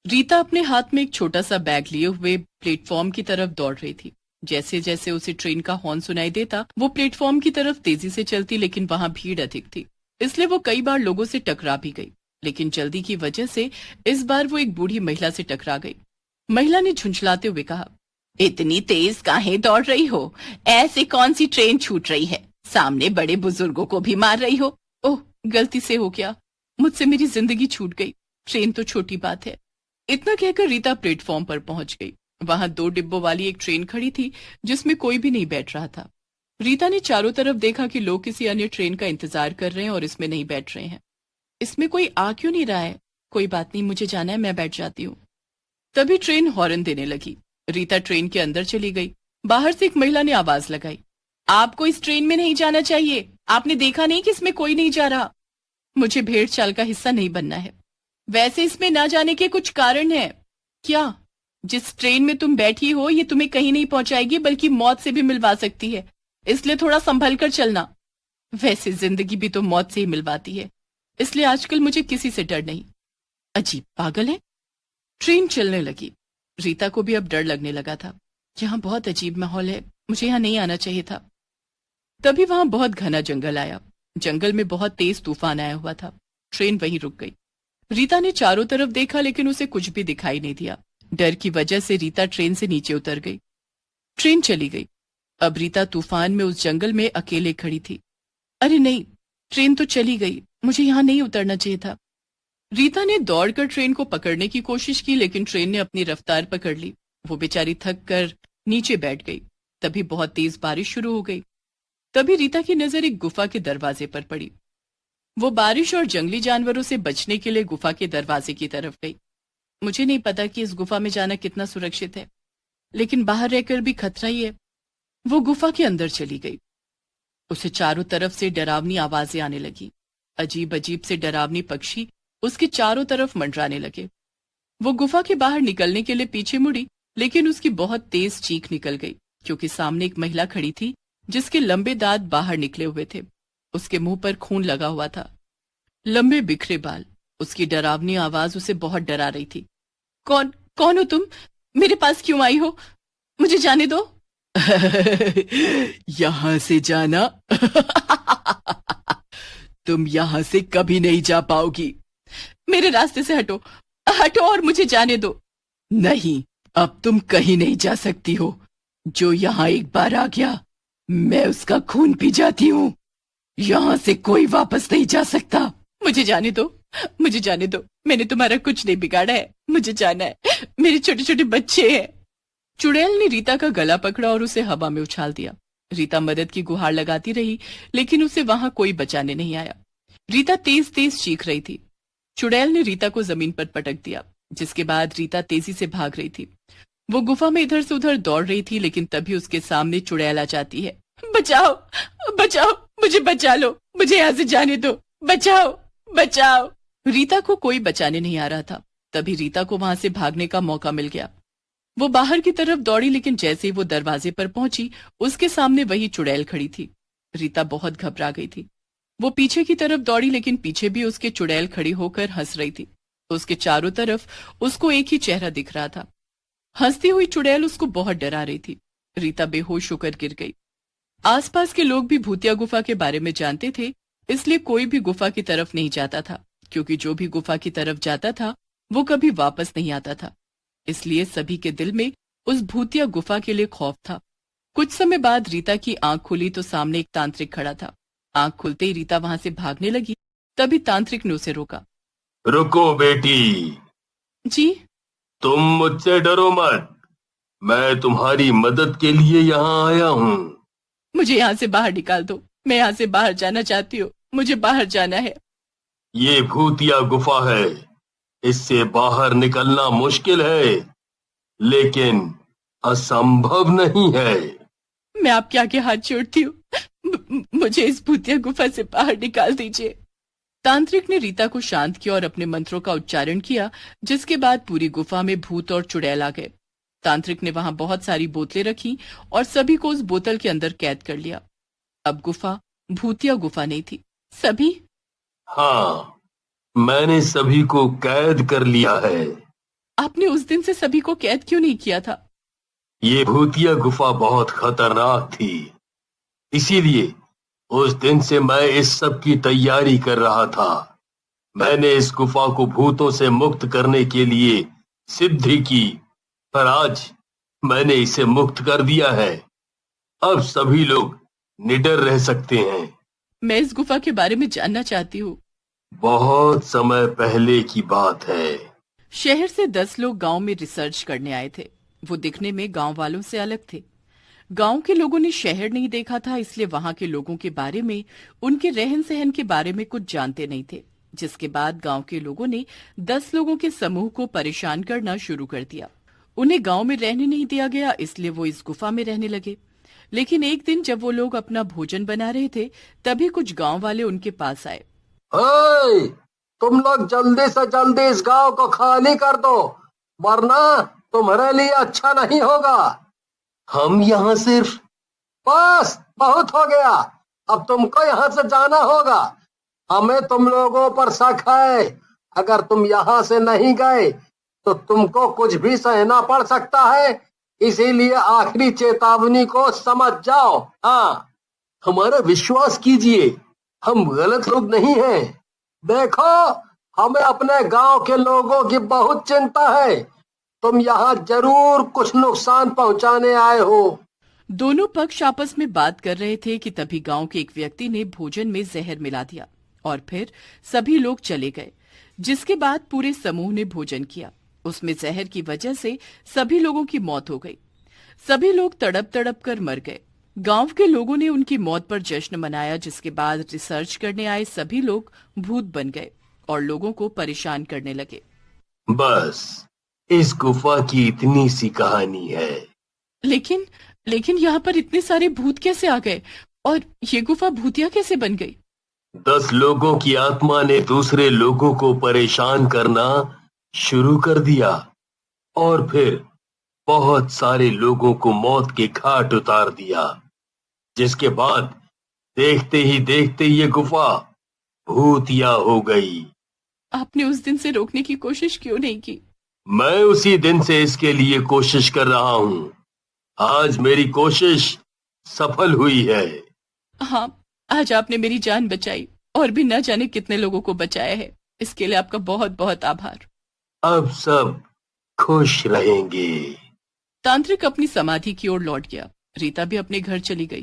रीता अपने हाथ में एक छोटा सा बैग लिए हुए प्लेटफॉर्म की तरफ दौड़ रही थी। जैसे जैसे उसे ट्रेन का हॉर्न सुनाई देता वो प्लेटफॉर्म की तरफ तेजी से चलती, लेकिन वहां भीड़ अधिक थी, इसलिए वो कई बार लोगों से टकरा भी गई। लेकिन जल्दी की वजह से इस बार वो एक बूढ़ी महिला से टकरा गई। महिला ने झुंझलाते हुए कहा, इतनी तेज काहे दौड़ रही हो? ऐसे कौन सी ट्रेन छूट रही है? सामने बड़े बुजुर्गों को भी मार रही हो। ओह, गलती से हो गया, मुझसे मेरी जिंदगी छूट गई। ट्रेन तो छोटी बात है। इतना कहकर रीता प्लेटफॉर्म पर पहुंच गई। वहां 2 डिब्बों वाली एक ट्रेन खड़ी थी जिसमें कोई भी नहीं बैठ रहा था। रीता ने चारों तरफ देखा कि लोग किसी अन्य ट्रेन का इंतजार कर रहे हैं और इसमें नहीं बैठ रहे हैं। इसमें कोई आ क्यों नहीं रहा है? कोई बात नहीं, मुझे जाना है, मैं बैठ जाती हूँ। तभी ट्रेन हॉर्न देने लगी। रीता ट्रेन के अंदर चली गई। बाहर से एक महिला ने आवाज लगाई, आपको इस ट्रेन में नहीं जाना चाहिए। आपने देखा नहीं कि इसमें कोई नहीं जा रहा? मुझे भेड़ चाल का हिस्सा नहीं बनना है। वैसे इसमें ना जाने के कुछ कारण है क्या? जिस ट्रेन में तुम बैठी हो ये तुम्हें कहीं नहीं पहुंचाएगी, बल्कि मौत से भी मिलवा सकती है, इसलिए थोड़ा संभल कर चलना। वैसे जिंदगी भी तो मौत से ही मिलवाती है, इसलिए आजकल मुझे किसी से डर नहीं। अजीब पागल है। ट्रेन चलने लगी। रीता को भी अब डर लगने लगा था। यहाँ बहुत अजीब माहौल है, मुझे यहाँ नहीं आना चाहिए था। तभी वहां बहुत घना जंगल आया। जंगल में बहुत तेज तूफान आया हुआ था। ट्रेन वहीं रुक गई। रीता ने चारों तरफ देखा, लेकिन उसे कुछ भी दिखाई नहीं दिया। डर की वजह से रीता ट्रेन से नीचे उतर गई। ट्रेन चली गई। अब रीता तूफान में उस जंगल में अकेले खड़ी थी। अरे नहीं, ट्रेन तो चली गई, मुझे यहाँ नहीं उतरना चाहिए था। रीता ने दौड़कर ट्रेन को पकड़ने की कोशिश की, लेकिन ट्रेन ने अपनी रफ्तार पकड़ ली। वो बेचारी थक कर नीचे बैठ गई। तभी बहुत तेज बारिश शुरू हो गई। तभी रीता की नजर एक गुफा के दरवाजे पर पड़ी। वो बारिश और जंगली जानवरों से बचने के लिए गुफा के दरवाजे की तरफ गई। मुझे नहीं पता कि इस गुफा में जाना कितना सुरक्षित है, लेकिन बाहर रहकर भी खतरा ही है। वो गुफा के अंदर चली गई। उसे चारों तरफ से डरावनी आवाजें आने लगी। अजीब अजीब से डरावनी पक्षी उसके चारों तरफ मंडराने लगे। वो गुफा के बाहर निकलने के लिए पीछे मुड़ी, लेकिन उसकी बहुत तेज चीख निकल गई, क्योंकि सामने एक महिला खड़ी थी जिसके लंबे दांत बाहर निकले हुए थे। उसके मुंह पर खून लगा हुआ था, लंबे बिखरे बाल। उसकी डरावनी आवाज उसे बहुत डरा रही थी। कौन कौन हो तुम? मेरे पास क्यों आई हो? मुझे जाने दो। यहां से जाना? तुम यहां से कभी नहीं जा पाओगी। मेरे रास्ते से हटो, हटो और मुझे जाने दो। नहीं, अब तुम कहीं नहीं जा सकती हो। जो यहाँ एक बार आ गया, मैं उसका खून पी जाती हूँ। यहाँ से कोई वापस नहीं जा सकता। मुझे जाने दो, मुझे जाने दो। मैंने तुम्हारा कुछ नहीं बिगाड़ा है, मुझे जाना है। मेरे छोटे छोटे बच्चे हैं। चुड़ैल ने रीता का गला पकड़ा और उसे हवा में उछाल दिया। रीता मदद की गुहार लगाती रही, लेकिन उसे वहां कोई बचाने नहीं आया। रीता तेज तेज चीख रही थी। चुड़ैल ने रीता को जमीन पर पटक दिया, जिसके बाद रीता तेजी से भाग रही थी। वो गुफा में इधर से उधर दौड़ रही थी, लेकिन तभी उसके सामने चुड़ैल आ जाती है। बचाओ, बचाओ, मुझे बचा लो, मुझे यहाँ से जाने दो, बचाओ, बचाओ। रीता को कोई बचाने नहीं आ रहा था। तभी रीता को वहां से भागने का मौका मिल गया। वो बाहर की तरफ दौड़ी, लेकिन जैसे ही वो दरवाजे पर पहुंची, उसके सामने वही चुड़ैल खड़ी थी। रीता बहुत घबरा गई थी। वो पीछे की तरफ दौड़ी, लेकिन पीछे भी उसके चुड़ैल खड़ी होकर हंस रही थी। उसके चारों तरफ उसको एक ही चेहरा दिख रहा था। हंसती हुई चुड़ैल उसको बहुत डरा रही थी। रीता बेहोश होकर गिर गई। आसपास के लोग भी भूतिया गुफा के बारे में जानते थे, इसलिए कोई भी गुफा की तरफ नहीं जाता था, क्योंकि जो भी गुफा की तरफ जाता था वो कभी वापस नहीं आता था। इसलिए सभी के दिल में उस भूतिया गुफा के लिए खौफ था। कुछ समय बाद रीता की आंख खुली तो सामने एक तांत्रिक खड़ा था। आंख खुलते ही रीता वहां से भागने लगी। तभी तांत्रिक ने उसे रोका। रुको बेटी, जी? तुम मुझसे डरो मत। मैं तुम्हारी मदद के लिए यहाँ आया हूँ। मुझे यहाँ से बाहर निकाल दो, मैं यहाँ से बाहर जाना चाहती हूँ, मुझे बाहर जाना है। ये भूतिया गुफा है, इससे बाहर निकलना मुश्किल है, लेकिन असंभव नहीं है। मैं आपके आगे हाथ जोड़ती हूँ, मुझे इस भूतिया गुफा से बाहर निकाल दीजिए। तांत्रिक ने रीता को शांत किया और अपने मंत्रों का उच्चारण किया, जिसके बाद पूरी गुफा में भूत और चुड़ैल आ गए। तांत्रिक ने वहां बहुत सारी बोतलें रखी और सभी को उस बोतल के अंदर कैद कर लिया। अब गुफा भूतिया गुफा नहीं थी। सभी? हाँ, मैंने सभी को कैद कर लिया है। आपने उस दिन से सभी को कैद क्यों नहीं किया था? ये भूतिया गुफा बहुत खतरनाक थी, इसीलिए उस दिन से मैं इस सब की तैयारी कर रहा था। मैंने इस गुफा को भूतों से मुक्त करने के लिए सिद्धि की, पर आज मैंने इसे मुक्त कर दिया है। अब सभी लोग निडर रह सकते हैं। मैं इस गुफा के बारे में जानना चाहती हूँ। बहुत समय पहले की बात है। शहर से 10 लोग गांव में रिसर्च करने आए थे। वो दिखने में गांव वालों से अलग थे। गांव के लोगों ने शहर नहीं देखा था, इसलिए वहां के लोगों के बारे में, उनके रहन सहन के बारे में कुछ जानते नहीं थे। जिसके बाद गांव के लोगों ने 10 लोगों के समूह को परेशान करना शुरू कर दिया। उन्हें गांव में रहने नहीं दिया गया, इसलिए वो इस गुफा में रहने लगे। लेकिन एक दिन जब वो लोग अपना भोजन बना रहे थे, तभी कुछ गांव वाले उनके पास आए। ओए, तुम लोग जल्दी से जल्दी इस गांव को खाली कर दो, वरना तुम्हारे लिए अच्छा नहीं होगा। हम यहाँ सिर्फ बस बहुत हो गया, अब तुमको यहाँ से जाना होगा। हमें तुम लोगों पर शक है। अगर तुम यहाँ से नहीं गए तो तुमको कुछ भी सहना पड़ सकता है, इसीलिए आखिरी चेतावनी को समझ जाओ। हाँ, हमारा विश्वास कीजिए, हम गलत लोग नहीं हैं। देखो, हमें अपने गांव के लोगों की बहुत चिंता है। तुम यहाँ जरूर कुछ नुकसान पहुंचाने आए हो। दोनों पक्ष आपस में बात कर रहे थे कि तभी गांव के एक व्यक्ति ने भोजन में जहर मिला दिया और फिर सभी लोग चले गए। जिसके बाद पूरे समूह ने भोजन किया। उसमें जहर की वजह से सभी लोगों की मौत हो गई। सभी लोग तड़प तड़प कर मर गए। गांव के लोगों ने उनकी मौत पर जश्न मनाया, जिसके बाद रिसर्च करने आए सभी लोग भूत बन गए और लोगों को परेशान करने लगे। बस इस गुफा की इतनी सी कहानी है। लेकिन यहाँ पर इतने सारे भूत कैसे आ गए और ये गुफा भूतिया कैसे बन गई? 10 लोगों की आत्मा ने दूसरे लोगों को परेशान करना शुरू कर दिया और फिर बहुत सारे लोगों को मौत के घाट उतार दिया। जिसके बाद देखते ही देखते ये गुफा भूतिया हो गई। आपने उस दिन से रोकने की कोशिश क्यों नहीं की? मैं उसी दिन से इसके लिए कोशिश कर रहा हूँ। आज मेरी कोशिश सफल हुई है। हाँ, आज आपने मेरी जान बचाई और भी न जाने कितने लोगों को बचाया है। इसके लिए आपका बहुत बहुत आभार। अब सब खुश रहेंगे। तांत्रिक अपनी समाधि की ओर लौट गया। रीता भी अपने घर चली गई।